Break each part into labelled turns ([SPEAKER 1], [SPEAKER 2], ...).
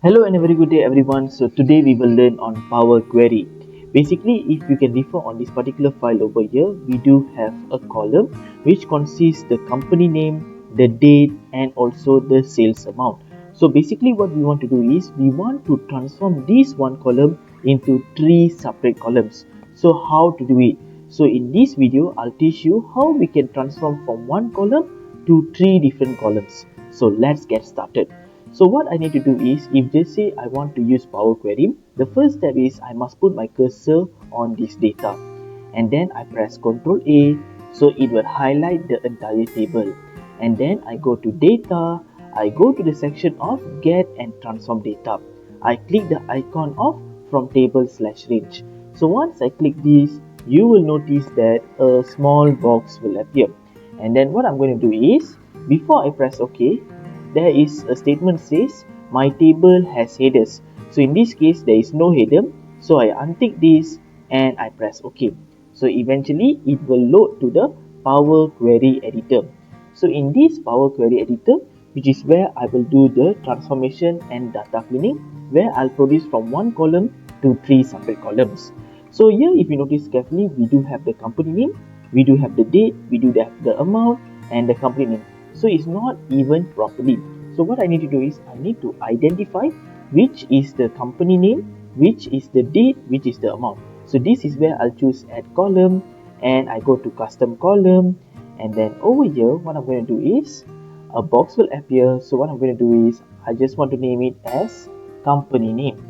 [SPEAKER 1] Hello and a very good day everyone. So today we will learn on Power Query. Basically, if you can refer on this particular file over here, we do have a column which consists the company name, the date and also the sales amount. So basically what we want to do is we want to transform this one column into three separate columns. So how to do it? So in this video, I'll teach you how we can transform from one column to three different columns. So let's get started. So what I need to do is, if they say I want to use Power Query, the first step is I must put my cursor on this data. And then I press Ctrl A, so it will highlight the entire table. And then I go to Data, I go to the section of Get and Transform Data. I click the icon of From Table/Range. So once I click this, you will notice that a small box will appear. And then what I'm going to do is, before I press OK, there is a statement says my table has headers. So in this case there is no header, so I untick this and I press OK. So eventually it will load to the Power Query editor. So in this Power Query editor, which is where I will do the transformation and data cleaning, where I'll produce from one column to three separate columns. So here if you notice carefully, we do have the company name, we do have the date, we do have the amount and the company name. So it's not even properly. So what I need to do is I need to identify which is the company name, which is the date, which is the amount. So this is where I'll choose add column and I go to custom column, and then over here what I'm going to do is a box will appear. So what I'm going to do is I just want to name it as company name,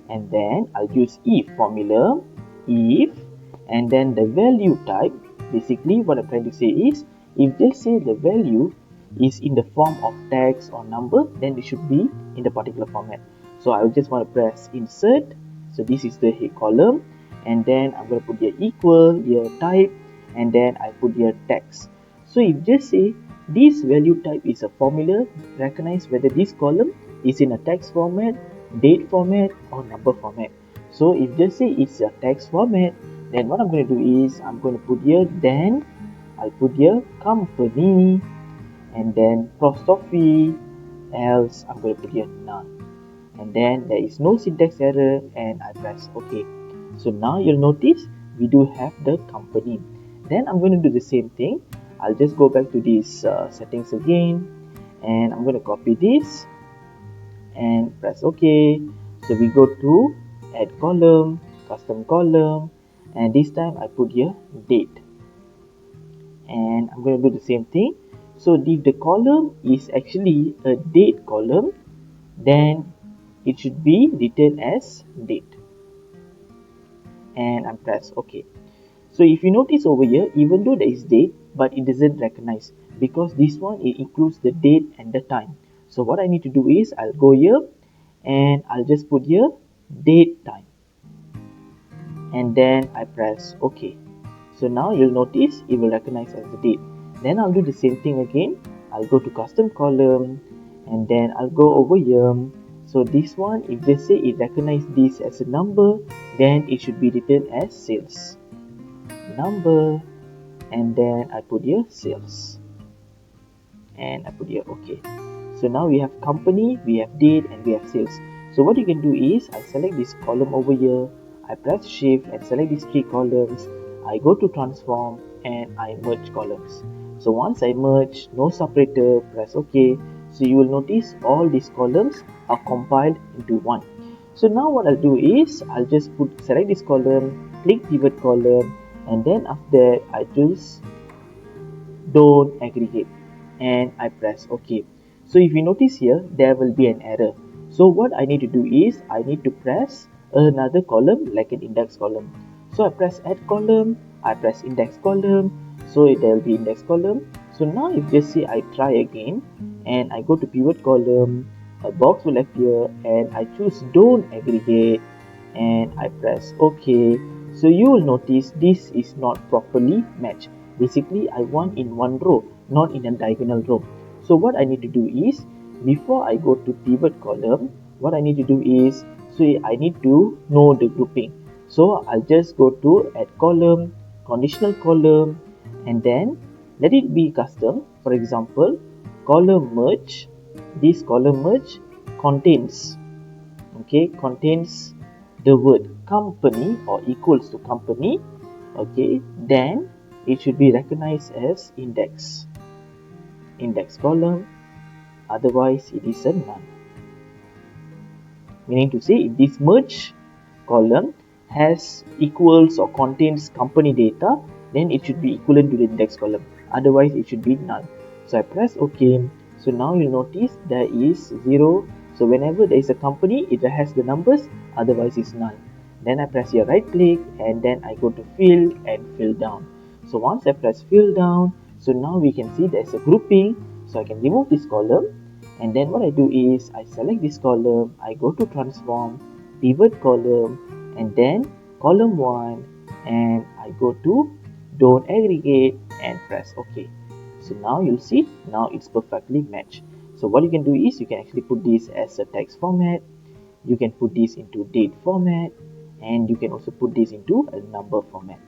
[SPEAKER 1] and then I'll use if formula, if, and then the value type. Basically what I'm trying to say is, if they say the value is in the form of text or number, then it should be in the particular format. So I just want to press insert. So this is the head column, and then I'm going to put here equal, here type, and then I put here text. So if just say this value type is a formula, recognize whether this column is in a text format, date format or number format. So if just say it's a text format, then what I'm going to do is I'm going to put here, then I'll put here company, and then apostrophe, else I'm going to put here none, and then there is no syntax error and I press OK. So now you'll notice we do have the company. Then I'm going to do the same thing. I'll just go back to these settings again, and I'm going to copy this and press OK. So we go to add column, custom column, and this time I put here date, and I'm going to do the same thing. So if the column is actually a date column, then it should be written as date, and I press OK. So if you notice over here, even though there is date, but it doesn't recognize because this one it includes the date and the time. So what I need to do is I'll go here and I'll just put here date time, and then I press OK. So now you'll notice it will recognize as the date. Then I'll do the same thing again. I'll go to custom column, and then I'll go over here. So this one, if they say it recognizes this as a number, then it should be written as sales number, and then I put here sales, and I put here OK. So now we have company, we have date, and we have sales. So what you can do is I select this column over here, I press shift and select these three columns, I go to transform and I merge columns. So once I merge, no separator, press OK. So you will notice all these columns are compiled into one. So now what I'll do is I'll just select this column, click pivot column, and then after that I choose don't aggregate and I press OK. So if you notice here, there will be an error. So what I need to do is I need to press another column like an index column. So I press add column, I press index column, so there will be index column. So now if just say I try again and I go to pivot column, a box will appear and I choose don't aggregate and I press OK. So you will notice this is not properly matched. Basically I want in one row, not in a diagonal row. So what I need to do is, before I go to pivot column, what I need to do is, so I need to know the grouping. So I'll just go to add column, conditional column, and then let it be custom. For example, column merge, this column merge contains okay, contains the word company or equals to company, okay, then it should be recognized as index column, otherwise it is a none. Meaning to say, if this merge column has equals or contains company data, then it should be equivalent to the index column, otherwise it should be none. So I press OK. So now you'll notice there is 0. So whenever there is a company, it has the numbers, otherwise it's none. Then I press here right click and then I go to fill and fill down. So once I press fill down, so now we can see there's a grouping. So I can remove this column, and then what I do is I select this column, I go to transform, pivot column, and then column 1, and I go to don't aggregate and press OK. So now you'll see, now it's perfectly matched. So what you can do is you can actually put this as a text format, you can put this into date format, and you can also put this into a number format.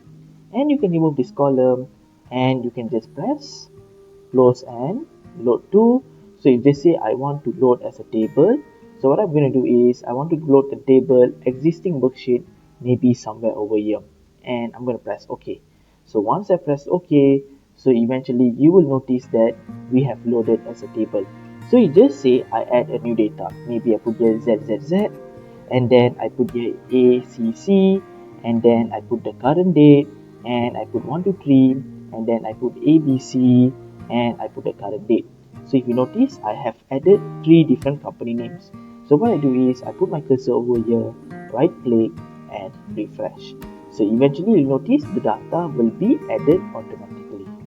[SPEAKER 1] And you can remove this column and you can just press close and load to. So if they say I want to load as a table, so what I'm going to do is I want to load the table existing worksheet maybe somewhere over here, and I'm going to press OK. So once I press OK, so eventually you will notice that we have loaded as a table. So you just say I add a new data, maybe I put here ZZZ, and then I put here ACC, and then I put the current date, and I put 1 2 3, and then I put ABC, and I put the current date. So if you notice, I have added 3 different company names. So what I do is I put my cursor over here, right click and refresh. So eventually you'll notice the data will be added automatically.